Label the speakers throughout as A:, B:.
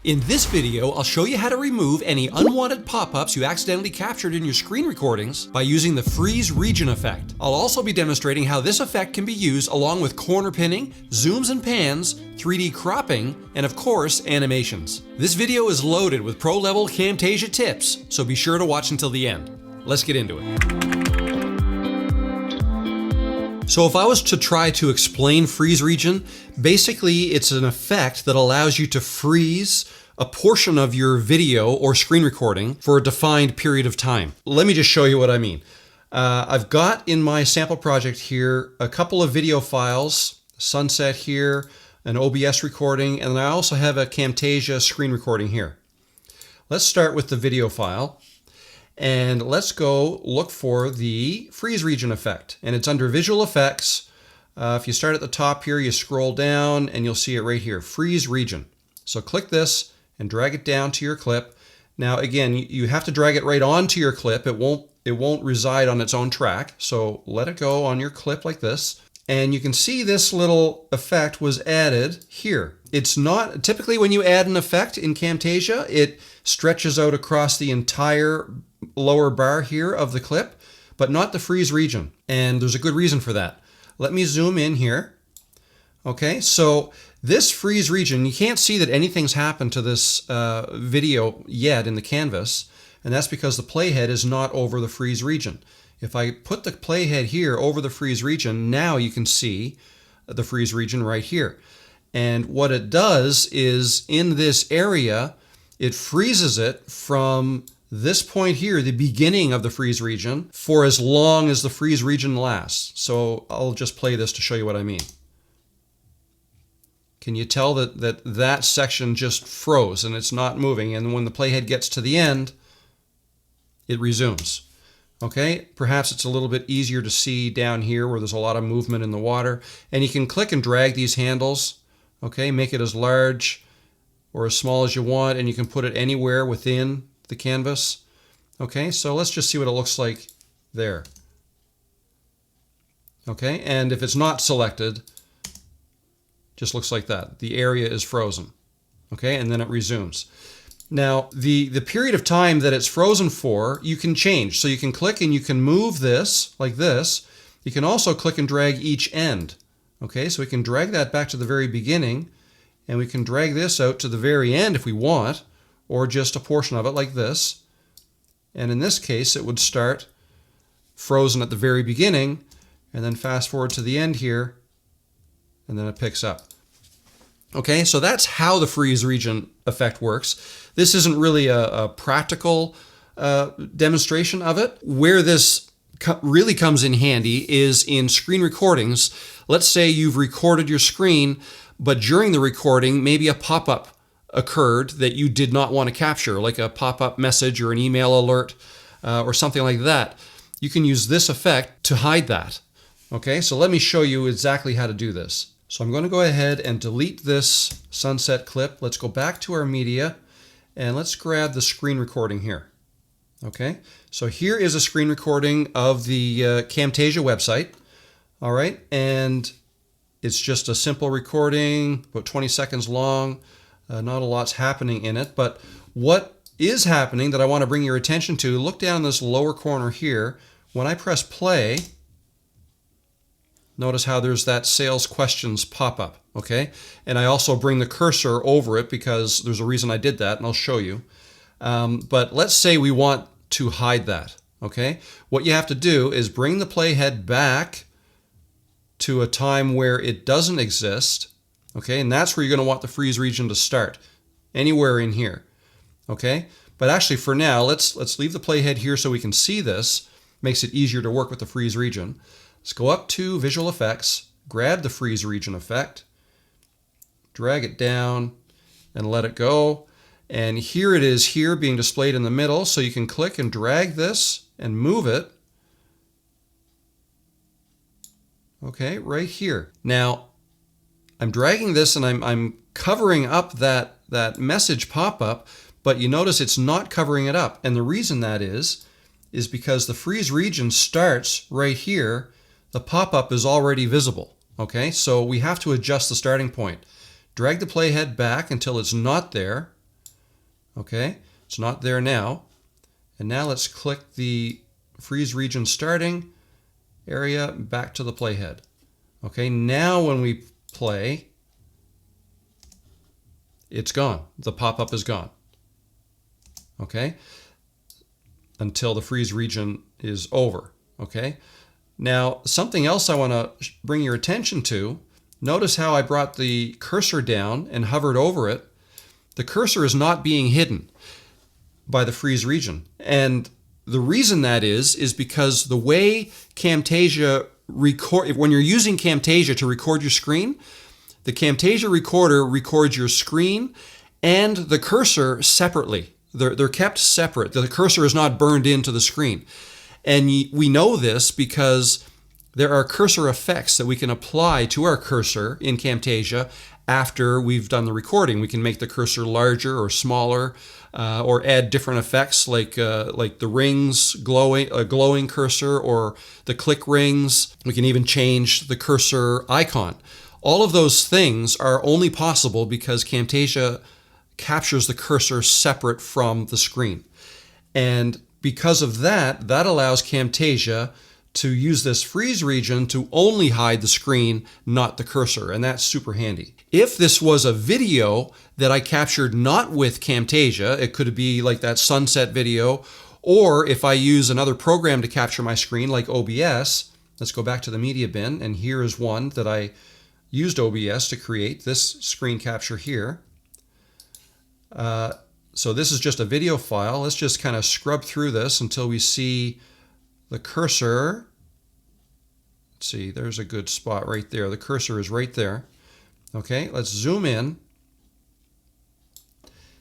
A: In this video, I'll show you how to remove any unwanted pop-ups you accidentally captured in your screen recordings by using the freeze region effect. I'll also be demonstrating how this effect can be used along with corner pinning, zooms and pans, 3D cropping, and of course, animations. This video is loaded with pro-level Camtasia tips, so be sure to watch until the end. Let's get into it. So if I was to try to explain freeze region, basically it's an effect that allows you to freeze a portion of your video or screen recording for a defined period of time. Let me just show you what I mean. I've got in my sample project here a couple of video files, sunset here, an OBS recording, and I also have a Camtasia screen recording here. Let's start with the video file. And let's go look for the freeze region effect. And it's under visual effects. If you start at the top here, you scroll down and you'll see it right here, freeze region. So click this and drag it down to your clip. Now again, you have to drag it right onto your clip. It won't reside on its own track. So let it go on your clip like this. And you can see this little effect was added here. It's not, typically when you add an effect in Camtasia, it stretches out across the entire lower bar here of the clip, but not the freeze region. And there's a good reason for that. Let me zoom in here. Okay, so this freeze region, you can't see that anything's happened to this video yet in the canvas, and that's because the playhead is not over the freeze region. If I put the playhead here over the freeze region, now you can see the freeze region right here. And what it does is in this area, it freezes it from this point here, the beginning of the freeze region, for as long as the freeze region lasts. So I'll just play this to show you what I mean. Can you tell that section just froze and it's not moving? And when the playhead gets to the end, it resumes. Okay, perhaps it's a little bit easier to see down here where there's a lot of movement in the water. And you can click and drag these handles, okay, make it as large or as small as you want, and you can put it anywhere within the canvas. Okay, so let's just see what it looks like there. Okay, and if it's not selected, just looks like that. The area is frozen. Okay, and then it resumes. Now, the period of time that it's frozen for, you can change. So you can click and you can move this like this. You can also click and drag each end. Okay, so we can drag that back to the very beginning, and we can drag this out to the very end if we want, or just a portion of it like this. And in this case, it would start frozen at the very beginning, and then fast forward to the end here, and then it picks up. Okay, so that's how the freeze region effect works. This isn't really a practical demonstration of it. Where this really comes in handy is in screen recordings. Let's say you've recorded your screen, but during the recording, maybe a pop-up occurred that you did not want to capture, like a pop-up message or an email alert or something like that. You can use this effect to hide that. Okay, so let me show you exactly how to do this. So I'm going to go ahead and delete this sunset clip. Let's go back to our media and let's grab the screen recording here. Okay, so here is a screen recording of the Camtasia website. All right, and it's just a simple recording, about 20 seconds long. Not a lot's happening in it, but what is happening that I want to bring your attention to, look down in this lower corner here. When I press play, notice how there's that sales questions pop-up, okay? And I also bring the cursor over it because there's a reason I did that, and I'll show you. But let's say we want to hide that, okay? What you have to do is bring the playhead back to a time where it doesn't exist, okay? And that's where you're going to want the freeze region to start, anywhere in here, okay? But actually for now, let's leave the playhead here so we can see this. Makes it easier to work with the freeze region. Let's go up to Visual Effects, grab the freeze region effect, drag it down, and let it go. And here it is here being displayed in the middle, so you can click and drag this and move it. Okay, right here. Now, I'm dragging this and I'm covering up that message pop-up, but you notice it's not covering it up. And the reason that is because the freeze region starts right here. The pop-up is already visible. Okay, so we have to adjust the starting point. Drag the playhead back until it's not there. Okay, it's not there now. And now let's click the freeze region starting area back to the playhead. Okay, now when we play, it's gone. The pop-up is gone. Okay, until the freeze region is over. Okay, now something else I want to bring your attention to. Notice how I brought the cursor down and hovered over it. The cursor is not being hidden by the freeze region. And the reason that is because the way Camtasia when you're using Camtasia to record your screen, the Camtasia recorder records your screen and the cursor separately. They're kept separate. The cursor is not burned into the screen. And we know this because there are cursor effects that we can apply to our cursor in Camtasia after we've done the recording. We can make the cursor larger or smaller, or add different effects like the rings glowing, a glowing cursor, or the click rings. We can even change the cursor icon. All of those things are only possible because Camtasia captures the cursor separate from the screen. And because of that, that allows Camtasia to use this freeze region to only hide the screen, not the cursor, and that's super handy. If this was a video that I captured not with Camtasia, it could be like that sunset video, or if I use another program to capture my screen like OBS, let's go back to the media bin, and here is one that I used OBS to create, this screen capture here. So this is just a video file. Let's just kind of scrub through this until we see the cursor. Let's see, there's a good spot right there. The cursor is right there. Okay, let's zoom in.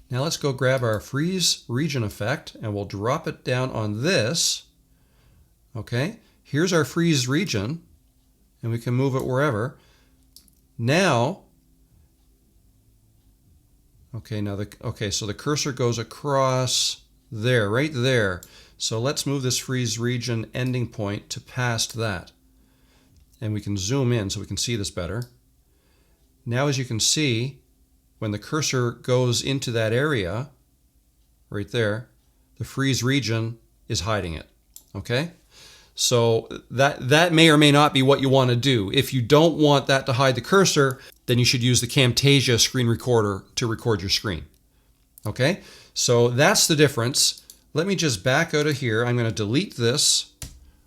A: Now let's go grab our freeze region effect and we'll drop it down on this. Okay, here's our freeze region and we can move it wherever. Now, so the cursor goes across there, right there. So let's move this freeze region ending point to past that. And we can zoom in so we can see this better. Now, as you can see, when the cursor goes into that area, right there, the freeze region is hiding it. Okay? So that may or may not be what you want to do. If you don't want that to hide the cursor, then you should use the Camtasia screen recorder to record your screen. Okay? So that's the difference. Let me just back out of here. I'm going to delete this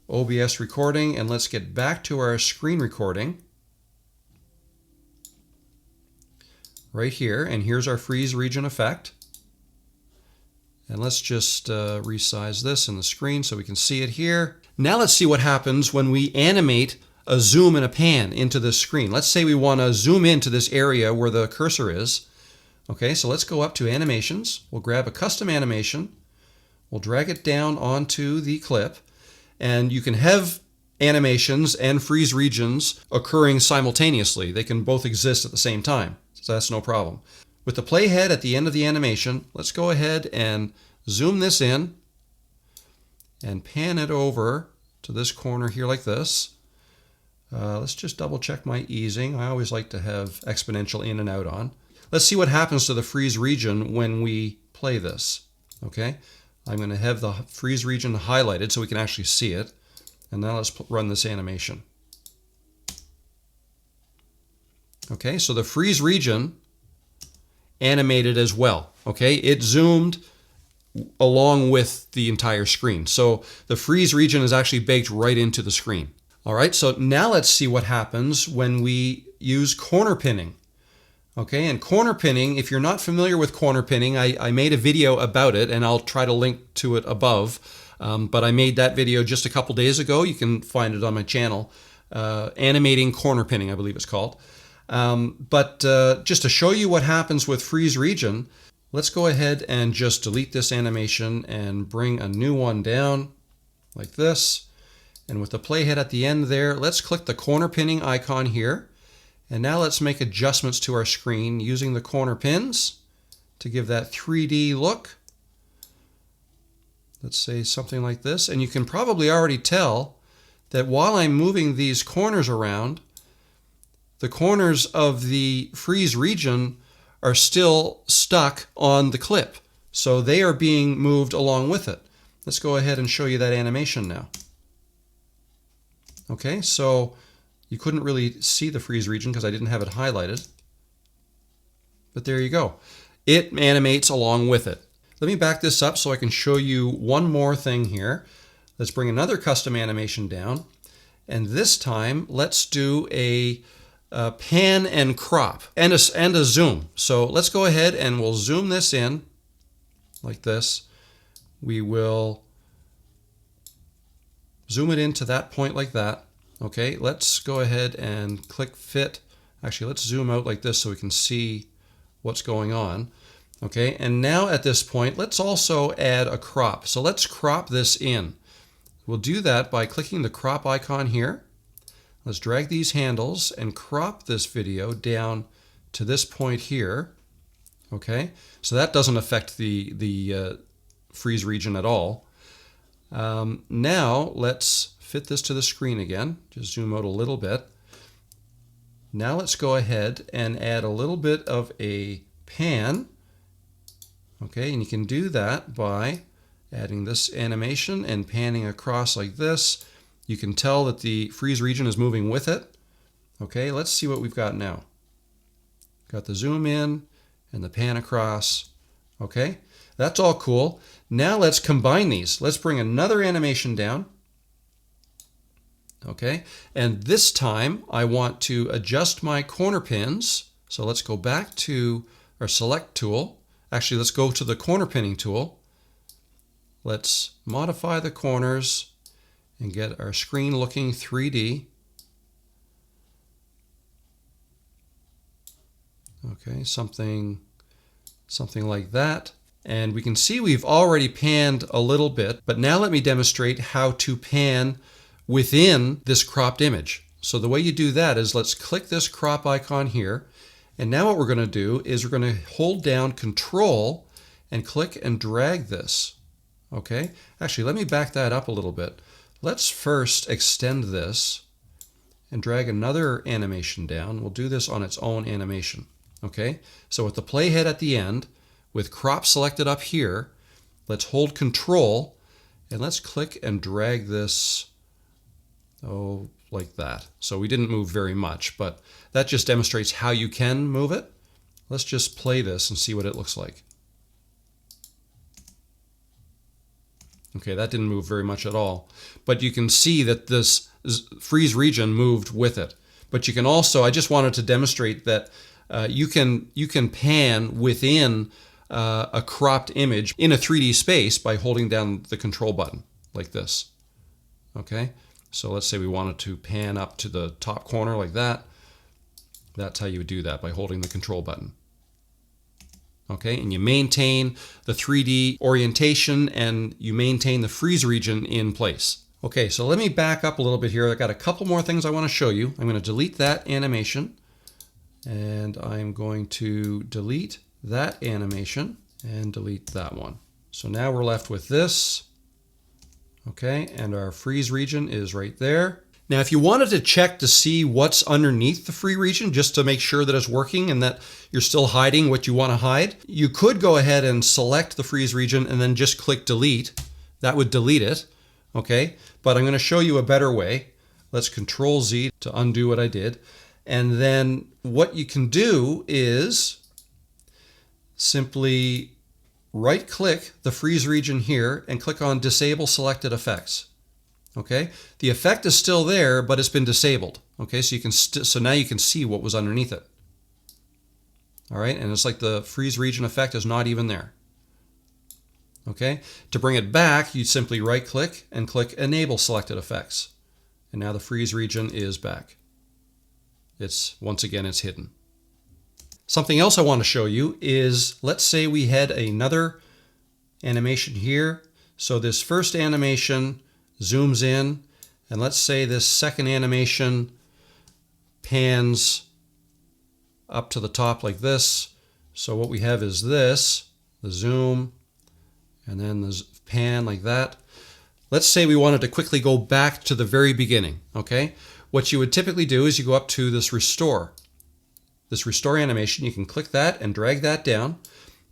A: OBS recording and let's get back to our screen recording. Right here, and here's our freeze region effect. And let's just resize this in the screen so we can see it here. Now let's see what happens when we animate a zoom and a pan into this screen. Let's say we want to zoom into this area where the cursor is. Okay, so let's go up to animations. We'll grab a custom animation. We'll drag it down onto the clip. And you can have animations and freeze regions occurring simultaneously. They can both exist at the same time. So that's no problem. With the playhead at the end of the animation, let's go ahead and zoom this in and pan it over to this corner here like this. Let's just double check my easing. I always like to have exponential in and out on. Let's see what happens to the freeze region when we play this. Okay, I'm going to have the freeze region highlighted so we can actually see it. And now let's run this animation. Okay, so the freeze region animated as well. Okay, it zoomed along with the entire screen. So the freeze region is actually baked right into the screen. All right, so now let's see what happens when we use corner pinning. Okay, and corner pinning, if you're not familiar with corner pinning, I made a video about it and I'll try to link to it above. But I made that video just a couple days ago. You can find it on my channel. Animating corner pinning, I believe it's called. But just to show you what happens with freeze region, let's go ahead and just delete this animation and bring a new one down like this. And with the playhead at the end there, let's click the corner pinning icon here. And now let's make adjustments to our screen using the corner pins to give that 3D look. Let's say something like this. And you can probably already tell that while I'm moving these corners around, the corners of the freeze region are still stuck on the clip. So they are being moved along with it. Let's go ahead and show you that animation now. Okay, so you couldn't really see the freeze region because I didn't have it highlighted. But there you go. It animates along with it. Let me back this up so I can show you one more thing here. Let's bring another custom animation down. And this time, let's do a pan and crop and a zoom. So let's go ahead and we'll zoom this in like this. We will zoom it into that point like that. Okay, let's go ahead and click fit. Actually, let's zoom out like this so we can see what's going on. Okay, and now at this point, let's also add a crop. So let's crop this in. We'll do that by clicking the crop icon here. Let's drag these handles and crop this video down to this point here. Okay, so that doesn't affect the freeze region at all. Now let's fit this to the screen again. Just zoom out a little bit. Now let's go ahead and add a little bit of a pan. Okay, and you can do that by adding this animation and panning across like this. You can tell that the freeze region is moving with it. Okay, let's see what we've got now. Got the zoom in and the pan across. Okay, that's all cool. Now let's combine these. Let's bring another animation down. Okay, and this time I want to adjust my corner pins. So let's go back to our select tool. Actually, let's go to the corner pinning tool. Let's modify the corners and get our screen looking 3D. Okay, something like that. And we can see we've already panned a little bit, but now let me demonstrate how to pan within this cropped image. So the way you do that is let's click this crop icon here. And now what we're going to do is we're going to hold down Control and click and drag this. Okay, actually, let me back that up a little bit. Let's first extend this and drag another animation down. We'll do this on its own animation. Okay, so with the playhead at the end, with crop selected up here, let's hold Control and let's click and drag this, like that. So we didn't move very much, but that just demonstrates how you can move it. Let's just play this and see what it looks like. Okay, that didn't move very much at all, but you can see that this freeze region moved with it. But you can also, I just wanted to demonstrate that you can pan within a cropped image in a 3D space by holding down the Control button like this. Okay, so let's say we wanted to pan up to the top corner like that. That's how you would do that, by holding the Control button. Okay, and you maintain the 3D orientation and you maintain the freeze region in place. Okay, so let me back up a little bit here. I've got a couple more things I want to show you. I'm going to delete that animation and I'm going to delete that animation and delete that one. So now we're left with this. Okay, and our freeze region is right there. Now, if you wanted to check to see what's underneath the free region, just to make sure that it's working and that you're still hiding what you want to hide, you could go ahead and select the freeze region and then just click delete. That would delete it, okay? But I'm going to show you a better way. Let's Control Z to undo what I did. And then what you can do is simply right-click the freeze region here and click on Disable Selected Effects. Okay, the effect is still there, but it's been disabled. Okay, so you can so now you can see what was underneath it. All right, and it's like the freeze region effect is not even there. Okay, to bring it back, you simply right-click and click Enable Selected Effects, and now the freeze region is back. Once again, it's hidden. Something else I want to show you is, let's say we had another animation here. So this first animation zooms in, and let's say this second animation pans up to the top like this. So what we have is this, the zoom, and then the pan like that. Let's say we wanted to quickly go back to the very beginning, okay? What you would typically do is you go up to this restore animation. You can click that and drag that down.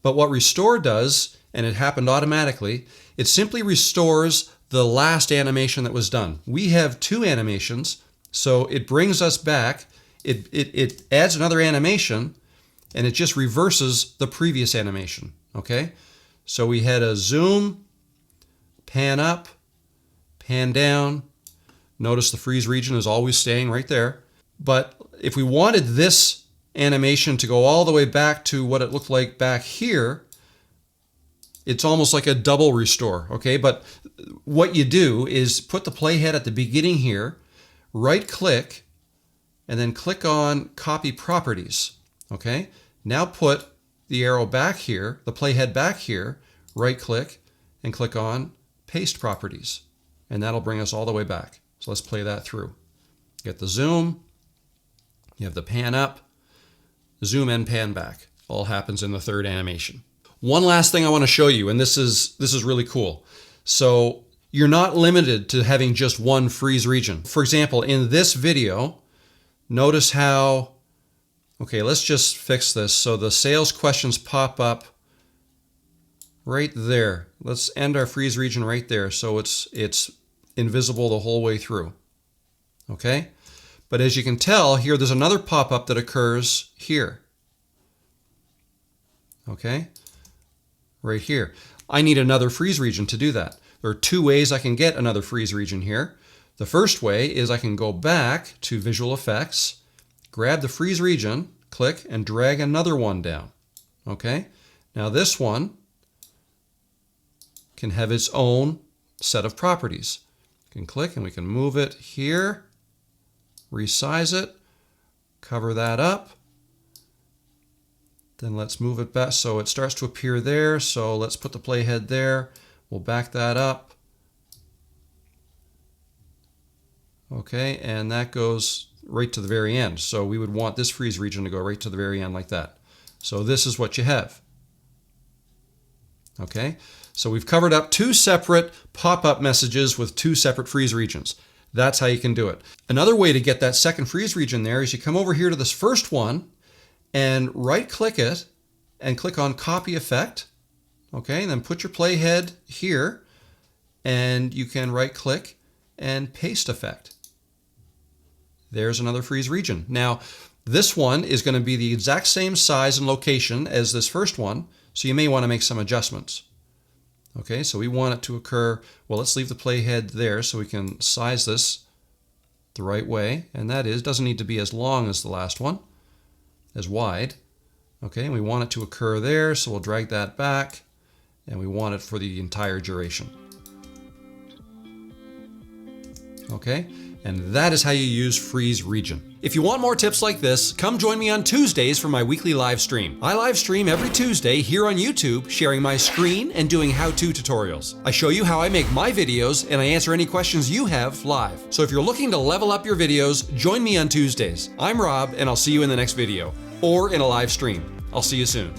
A: But what restore does and it happened automatically, it simply restores the last animation that was done. We have 2 animations, so it brings us back, it adds another animation, and it just reverses the previous animation, okay? So we had a zoom, pan up, pan down. Notice the freeze region is always staying right there. But if we wanted this animation to go all the way back to what it looked like back here, it's almost like a double restore, okay? But what you do is put the playhead at the beginning here, right click, and then click on Copy Properties, okay? Now put the arrow back here, the playhead back here, right click, and click on Paste Properties. And that'll bring us all the way back. So let's play that through. Get the zoom, you have the pan up, zoom and pan back. All happens in the 3rd animation. One last thing I want to show you, and this is really cool. So you're not limited to having just one freeze region. For example, in this video, notice how, okay, let's just fix this. So the sales questions pop up right there. Let's end our freeze region right there so it's invisible the whole way through. Okay? But as you can tell, here there's another pop-up that occurs here. Okay? Right here. I need another freeze region to do that. There are 2 ways I can get another freeze region here. The first way is I can go back to Visual Effects, grab the freeze region, click, and drag another one down. Okay? Now this one can have its own set of properties. You can click and we can move it here, resize it, cover that up. Then let's move it back so it starts to appear there. So let's put the playhead there. We'll back that up. Okay, and that goes right to the very end. So we would want this freeze region to go right to the very end like that. So this is what you have. Okay, so we've covered up 2 separate pop-up messages with 2 separate freeze regions. That's how you can do it. Another way to get that second freeze region there is you come over here to this first one and right-click it and click on Copy Effect. Okay, and then put your playhead here and you can right-click and Paste Effect. There's another freeze region. Now, this one is going to be the exact same size and location as this first one, so you may want to make some adjustments. Okay, so we want it to occur, well, let's leave the playhead there so we can size this the right way, and that is, doesn't need to be as long as the last one, as wide. Okay, and we want it to occur there, so we'll drag that back, and we want it for the entire duration. Okay, and that is how you use freeze region. If you want more tips like this, come join me on Tuesdays for my weekly live stream. I live stream every Tuesday here on YouTube, sharing my screen and doing how-to tutorials. I show you how I make my videos and I answer any questions you have live. So if you're looking to level up your videos, join me on Tuesdays. I'm Rob and I'll see you in the next video or in a live stream. I'll see you soon.